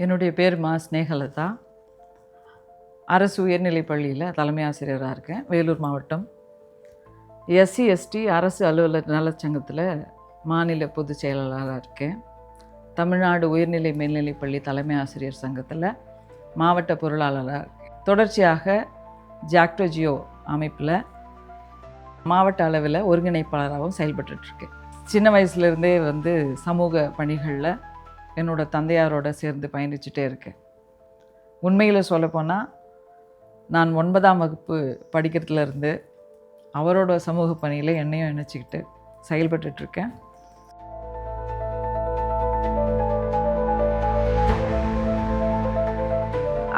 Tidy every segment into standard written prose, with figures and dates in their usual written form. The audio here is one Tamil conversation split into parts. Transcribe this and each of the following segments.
என்னுடைய பேர் ஸ்னேகலதா. அரசு உயர்நிலைப் பள்ளியில் தலைமை ஆசிரியராக இருக்கேன். வேலூர் மாவட்டம். எஸ்சி எஸ்டி அரசு அலுவலர் நலச்சங்கத்தில் மாநில பொதுச் செயலாளராக இருக்கேன். தமிழ்நாடு உயர்நிலை மேல்நிலைப் பள்ளி தலைமை ஆசிரியர் சங்கத்தில் மாவட்ட பொருளாளராக இருக்கேன். தொடர்ச்சியாக ஜாக்டோஜியோ அமைப்பில் மாவட்ட அளவில் ஒருங்கிணைப்பாளராகவும் செயல்பட்டுருக்கேன். சின்ன வயசுலேருந்தே சமூக பணிகளில் என்னோட தந்தையாரோட சேர்ந்து பயணிச்சுட்டே இருக்கேன். உண்மையில் சொல்லப்போனால் நான் 9ஆம் வகுப்பு படிக்கிறதுலேருந்து அவரோட சமூக பணியில் என்னையும் இணைச்சிக்கிட்டு செயல்பட்டுருக்கேன்.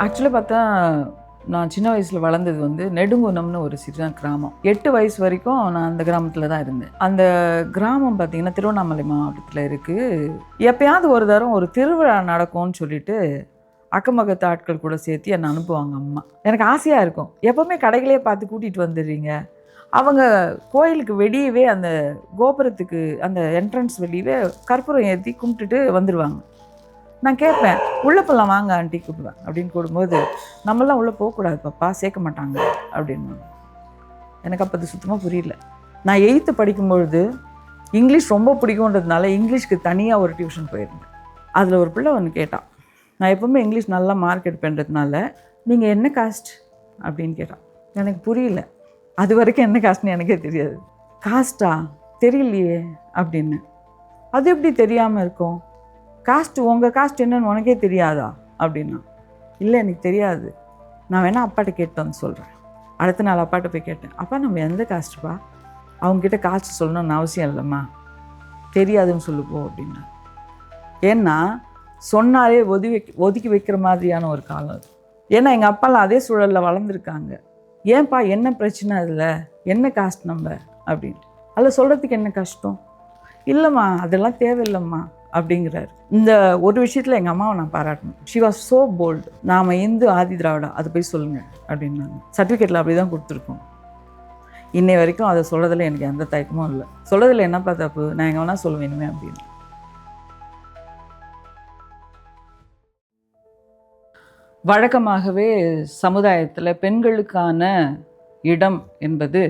ஆக்சுவலாக பார்த்தா நான் சின்ன வயசில் வளர்ந்தது நெடுங்குணம்னு ஒரு சின்ன கிராமம். 8 வயசு வரைக்கும் நான் அந்த கிராமத்தில் தான் இருந்தேன். அந்த கிராமம் பார்த்திங்கன்னா திருவண்ணாமலை மாவட்டத்தில் இருக்குது. எப்போயாவது ஒரு தரம் ஒரு திருவிழா நடக்கும்னு சொல்லிட்டு அக்கம் பக்கத்து ஆட்கள் கூட சேர்த்து என்னை அனுப்புவாங்க அம்மா. எனக்கு ஆசையாக இருக்கும், எப்போவுமே கடைகளே பார்த்து கூட்டிகிட்டு வந்துடுறீங்க. அவங்க கோயிலுக்கு வெளியவே அந்த கோபுரத்துக்கு அந்த என்ட்ரன்ஸ் வெளியவே கற்பூரம் ஏற்றி கும்பிட்டுட்டு வந்துடுவாங்க. நான் கேட்பேன், உள்ளே போகலாம் வாங்க ஆண்டி கூப்பிடுவேன் அப்படின்னு கூடும்போது, நம்மளாம் உள்ளே போகக்கூடாது பாப்பா, சேர்க்க மாட்டாங்க அப்படின்னு. எனக்கு அப்போ அது சுத்தமாக புரியல. நான் 8th படிக்கும்பொழுது இங்கிலீஷ் ரொம்ப பிடிக்குன்றதுனால இங்கிலீஷ்க்கு தனியாக ஒரு டியூஷன் போயிருந்தேன். அதில் ஒரு பிள்ளை ஒன்று கேட்டான், நான் எப்போவுமே இங்கிலீஷ் நல்லா மார்க் எடுப்பேன்றதுனால நீங்கள் என்ன காஸ்ட் அப்படின்னு கேட்டான். எனக்கு புரியல, அது வரைக்கும் என்ன காஸ்ட்னு எனக்கே தெரியாது. காஸ்ட்டா தெரியலையே அப்படின்னு. அது எப்படி தெரியாமல் இருக்கும்? காஸ்ட்டு உங்கள் காஸ்ட் என்னன்னு உனக்கே தெரியாதா அப்படின்னா. இல்லை எனக்கு தெரியாது, நான் வேணால் அப்பாட்ட கேட்டோன்னு சொல்கிறேன். அடுத்த நாள் அப்பாட்ட போய் கேட்டேன், அப்பா நம்ம எந்த காஸ்ட்டுப்பா? அவங்கக்கிட்ட காஸ்ட் சொல்லணும்னு அவசியம் இல்லைம்மா, தெரியாதுன்னு சொல்லுப்போ அப்படின்னா. ஏன்னா சொன்னாலே ஒதுக்கி வைக்கிற மாதிரியான ஒரு காலம் அது. ஏன்னா எங்கள் அப்பாலாம் அதே சூழலில் வளர்ந்துருக்காங்க. ஏன்பா என்ன பிரச்சனை அதில், என்ன காஸ்ட் நம்ம அப்படின்ட்டு. அதில் சொல்கிறதுக்கு என்ன கஷ்டம்? இல்லைம்மா அதெல்லாம் தேவையில்லைம்மா அப்படிங்கிறாரு. இந்த ஒரு விஷயத்தில் எங்கள் அம்மாவை நான் பாராட்டணும். She was so bold. நாம் இந்து ஆதி திராவிடா, அது போய் சொல்லுங்கள் அப்படின்னாங்க. சர்டிஃபிகேட்டில் அப்படி தான் கொடுத்துருக்கோம். இன்னை வரைக்கும் அதை சொல்கிறதில் எனக்கு எந்த தயக்கமும் இல்லை. சொல்கிறதில் என்னப்பா தப்பு, நான் எங்கே வேணால் சொல்லுவேனுமே அப்படின்னு. வழக்கமாகவே சமுதாயத்தில் பெண்களுக்கான இடம் என்பது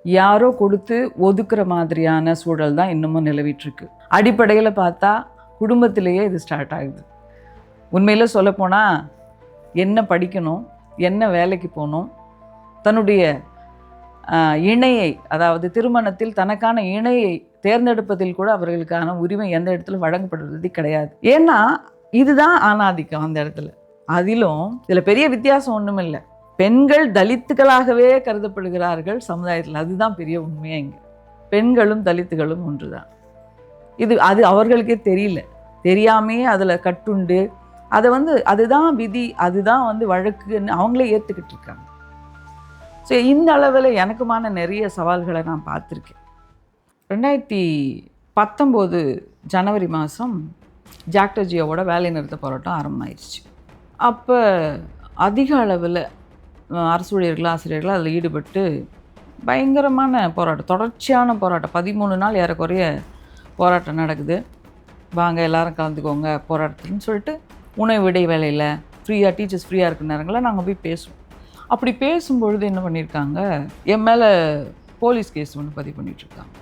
யாரோ கொடுத்து ஒதுக்குற மாதிரியான சூழல் தான் இன்னமும் நிலவிட்டுருக்கு. அடிப்படையில் பார்த்தா குடும்பத்திலேயே இது ஸ்டார்ட் ஆகுது. உண்மையில் சொல்லப்போனால் என்ன படிக்கணும், என்ன வேலைக்கு போகணும், தன்னுடைய இணையை, அதாவது திருமணத்தில் தனக்கான இணையை தேர்ந்தெடுப்பதில் கூட அவர்களுக்கான உரிமை எந்த இடத்துல வழங்கப்படுறது கிடையாது. ஏன்னா இதுதான் ஆணாதிக்கம் அந்த இடத்துல. அதிலும் இதில் பெரிய வித்தியாசம் ஒன்றும் இல்லை. பெண்கள் தலித்துகளாகவே கருதப்படுகிறார்கள் சமுதாயத்தில். அதுதான் பெரிய உண்மையே. இங்கே பெண்களும் தலித்துகளும் ஒன்று தான். அது அவர்களுக்கே தெரியல, தெரியாமே அதில் கட்டுண்டு அதை அதுதான் விதி, அதுதான் வழக்குன்னு அவங்களே ஏற்றுக்கிட்டு இருக்காங்க. ஸோ இந்த அளவில் எனக்குமான நிறைய சவால்களை நான் பார்த்துருக்கேன். 2019 ஜனவரி மாதம் ஜாக்டோஜியோவோட வேலை நிறுத்த போராட்டம் ஆரம்பமாயிடுச்சு. அப்போ அதிக அளவில் அரசு ஊழியர்கள் ஆசிரியர்கள் அதில் ஈடுபட்டு பயங்கரமான போராட்டம், தொடர்ச்சியான போராட்டம், 13 நாள் ஏறக்குறைய போராட்டம் நடக்குது. வாங்க எல்லாரும் கலந்துக்கோங்க போராட்டத்துன்னு சொல்லிட்டு உணவு இடைவேளையில் ஃப்ரீயாக, டீச்சர்ஸ் ஃப்ரீயாக இருக்கிற நேரங்களில் நாங்கள் போய் பேசுவோம். அப்படி பேசும்பொழுது என்ன பண்ணியிருக்காங்க, என் மேலே போலீஸ் கேஸ் ஒன்று பதிவு பண்ணிகிட்ருக்காங்க.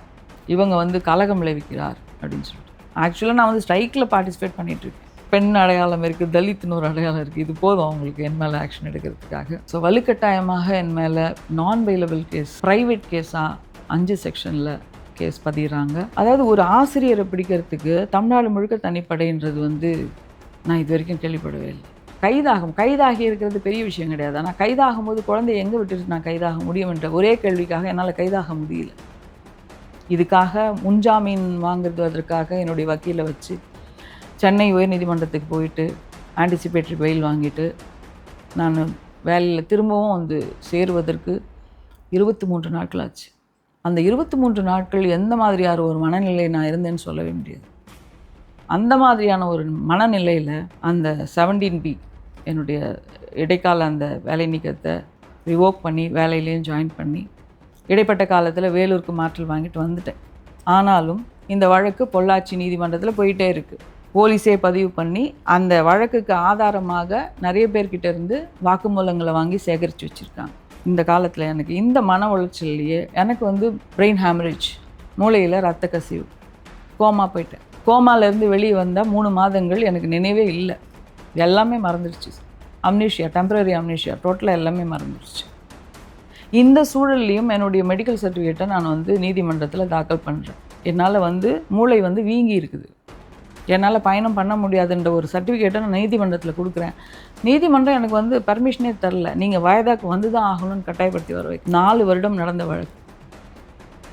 இவங்க கலகம் விளைவிக்கிறார் அப்படின்னு சொல்லிட்டு. ஆக்சுவலாக நான் ஸ்ட்ரைக்கில் பார்ட்டிசிபேட் பண்ணிகிட்ருக்கேன். பெண் அடையாளம் இருக்குது, தலித்துன்னு ஒரு அடையாளம் இருக்குது, இது போதும் அவங்களுக்கு என் மேலே ஆக்ஷன் எடுக்கிறதுக்காக. ஸோ வலுக்கட்டாயமாக என் மேலே நான் பெயிலபிள் கேஸ், ப்ரைவேட் கேஸாக 5 செக்ஷனில் கேஸ் பதிகிறாங்க. அதாவது ஒரு ஆசிரியரை பிடிக்கிறதுக்கு தமிழ்நாடு முழுக்க தனிப்படைன்றது நான் இது வரைக்கும் கேள்விப்படவே இல்லை. கைதாகி இருக்கிறது பெரிய விஷயம் கிடையாது. ஆனால் கைதாகும் போது குழந்தைய எங்கே விட்டுட்டு நான் கைதாக முடியும் என்ற ஒரே கேள்விக்காக என்னால் கைதாக முடியல. இதுக்காக முன்ஜாமீன் வாங்குறதுக்காக என்னுடைய வக்கீலை வச்சு சென்னை உயர்நீதிமன்றத்துக்கு போயிட்டு ஆன்டிசிபேட்டரி பெயில் வாங்கிட்டு நான் வேலையில் திரும்பவும் சேருவதற்கு 23 நாட்கள் ஆச்சு. அந்த 23 நாட்கள் எந்த மாதிரியான ஒரு மனநிலை நான் இருந்தேன்னு சொல்லவே முடியாது. அந்த மாதிரியான ஒரு மனநிலையில் அந்த 17B என்னுடைய இடைக்கால அந்த வேலை நீக்கத்தை ரிவோக் பண்ணி வேலையிலையும் ஜாயின் பண்ணி இடைப்பட்ட காலத்தில் வேலூருக்கு மாற்றல் வாங்கிட்டு வந்துட்டேன். ஆனாலும் இந்த வழக்கு பொள்ளாச்சி நீதிமன்றத்தில் போயிட்டே இருக்குது. போலீஸே பதிவு பண்ணி அந்த வழக்குக்கு ஆதாரமாக நிறைய பேர்கிட்ட இருந்து வாக்குமூலங்களை வாங்கி சேகரித்து வச்சுருக்காங்க. இந்த காலத்தில் எனக்கு இந்த மன உளைச்சல்லையே எனக்கு வந்து பிரெயின் ஹேமரேஜ், மூளையில் ரத்த கசிவு, கோமா போயிட்டேன். கோமாலேருந்து வெளியே வந்தால் 3 மாதங்கள் எனக்கு நினைவே இல்லை, எல்லாமே மறந்துடுச்சு. அம்னீஷியா, டெம்பரரி அம்னீஷியா, டோட்டலாக எல்லாமே மறந்துடுச்சு. இந்த சூழல்லையும் என்னுடைய மெடிக்கல் சர்டிஃபிகேட்டை நான் வந்து நீதிமன்றத்தில் தாக்கல் பண்ணுறேன். என்னால் வந்து மூளை வந்து வீங்கி இருக்குது, என்னால் பயணம் பண்ண முடியாதுன்ற ஒரு சர்டிஃபிகேட்டை நான் நீதிமன்றத்தில் கொடுக்குறேன். நீதிமன்றம் எனக்கு வந்து பர்மிஷனே தரல, நீங்கள் வயதாக்கு வந்து தான் ஆகணும்னு கட்டாயப்படுத்தி வர வைக்க. 4 வருடம் நடந்த வழக்கு.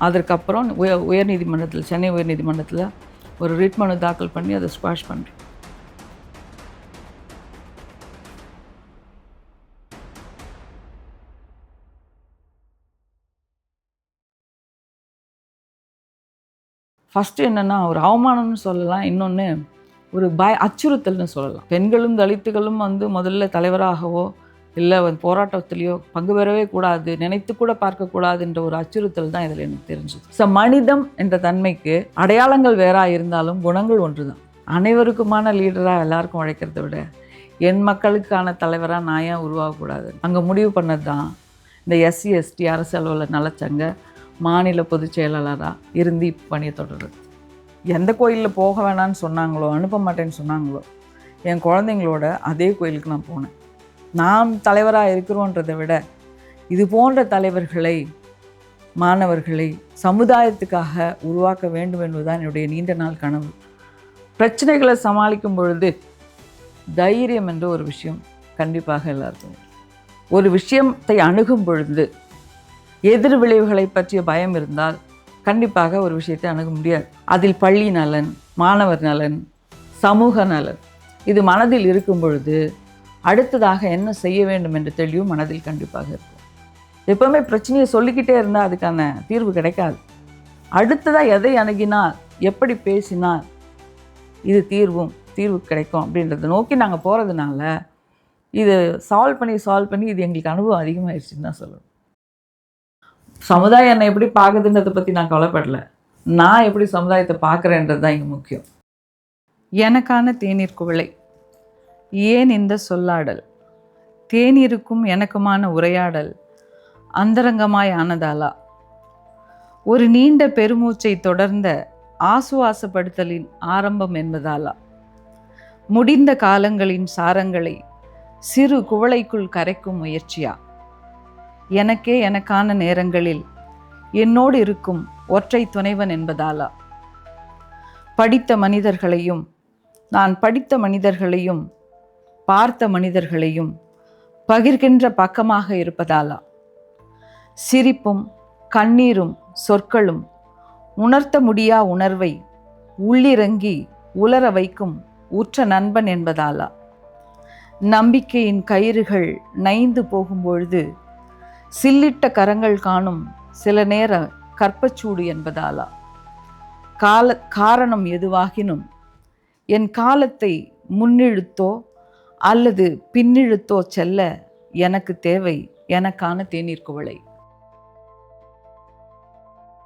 அதற்கப்புறம் உயர்நீதிமன்றத்தில், சென்னை உயர்நீதிமன்றத்தில் ஒரு ரிட் மனு தாக்கல் பண்ணி அதை ஸ்குவாஷ் பண்ணுறேன். ஃபஸ்ட்டு என்னென்னா ஒரு அவமானம்னு சொல்லலாம், இன்னொன்று ஒரு அச்சுறுத்தல்னு சொல்லலாம். பெண்களும் தலித்துகளும் வந்து முதல்ல தலைவராகவோ இல்லை போராட்டத்திலையோ பங்கு பெறவே கூடாது, நினைத்து கூட பார்க்கக்கூடாதுன்ற ஒரு அச்சுறுத்தல் தான் இதில் எனக்கு தெரிஞ்சுது. மனிதம் என்ற தன்மைக்கு அடையாளங்கள் வேறாக இருந்தாலும் குணங்கள் ஒன்று தான். அனைவருக்குமான லீடராக எல்லாருக்கும் உழைக்கிறத விட என் மக்களுக்கான தலைவராக நான் ஏன் உருவாகக்கூடாது, அங்கே முடிவு பண்ணது தான் இந்த SC ST அரசு அலுவலர் நலச்சங்க மாநில பொதுச் செயலாளராக இருந்து இப்போ பணியை தொடருது. எந்த கோயிலில் போக வேணான்னு சொன்னாங்களோ, அனுப்ப மாட்டேன்னு சொன்னாங்களோ, என் குழந்தைங்களோட அதே கோயிலுக்கு நான் போனேன். நாம் தலைவராக இருக்கிறோன்றதை விட இது போன்ற தலைவர்களை, மாணவர்களை சமுதாயத்துக்காக உருவாக்க வேண்டும் என்பதுதான் என்னுடைய நீண்ட நாள் கனவு. பிரச்சனைகளை சமாளிக்கும் பொழுது தைரியம் என்ற ஒரு விஷயம் கண்டிப்பாக எல்லாருக்கும். ஒரு விஷயத்தை அணுகும் பொழுது எதிர் விளைவுகளை பற்றிய பயம் இருந்தால் கண்டிப்பாக ஒரு விஷயத்தை அணுக முடியாது. அதில் பள்ளி நலன், மாணவர் நலன், சமூக நலன் இது மனதில் இருக்கும் பொழுது அடுத்ததாக என்ன செய்ய வேண்டும் என்ற தெளிவு மனதில் கண்டிப்பாக இருக்கும். எப்போவுமே பிரச்சனையை சொல்லிக்கிட்டே இருந்தால் அதுக்கான தீர்வு கிடைக்காது. அடுத்ததாக எதை அணுகினால், எப்படி பேசினால் இது தீர்வு கிடைக்கும் அப்படின்றத நோக்கி நாங்கள் போகிறதுனால இது சால்வ் பண்ணி இது எங்களுக்கு அனுபவம் அதிகமாகிடுச்சுன்னு தான் சொல்லணும். சமுதாயம் என்னை எப்படி பார்க்குதுன்றதை பற்றி நான் கவலைப்படலை, நான் எப்படி சமுதாயத்தை பார்க்குறேன்றது தான் இங்கே முக்கியம். எனக்கான தேநீர் குவளை, ஏன் இந்த சொல்லாடல், தேநீருக்கும் எனக்குமான உரையாடல் அந்தரங்கமாய் ஆனதாலா, ஒரு நீண்ட பெருமூச்சை தொடர்ந்த ஆசுவாசப்படுத்தலின் ஆரம்பம் என்பதாலா, முடிந்த காலங்களின் சாரங்களை சிறு குவளைக்குள் கரைக்கும் முயற்சியா, எனக்கே எனக்கான நேரங்களில் என்னோடு இருக்கும் ஒற்றை துணைவன் என்பதாலா, படித்த மனிதர்களையும், நான் படித்த மனிதர்களையும், பார்த்த மனிதர்களையும் பகிர்கின்ற பக்கமாக இருப்பதாலா, சிரிப்பும் கண்ணீரும் சொற்களும் உணர்த்த முடியா உணர்வை உள்ளிறங்கி உலர வைக்கும் உற்ற நண்பன் என்பதாலா, நம்பிக்கையின் கயிறுகள் நைந்து போகும்பொழுது சில்லிட்ட கரங்கள் காணும் சில நேர கற்பச்சூடு என்பதாலா, காரணம் எதுவாகினும் என் காலத்தை முன்னிழுத்தோ அல்லது பின்னிழுத்தோ செல்ல எனக்கு தேவை எனக்கான தேநீர் குவளை.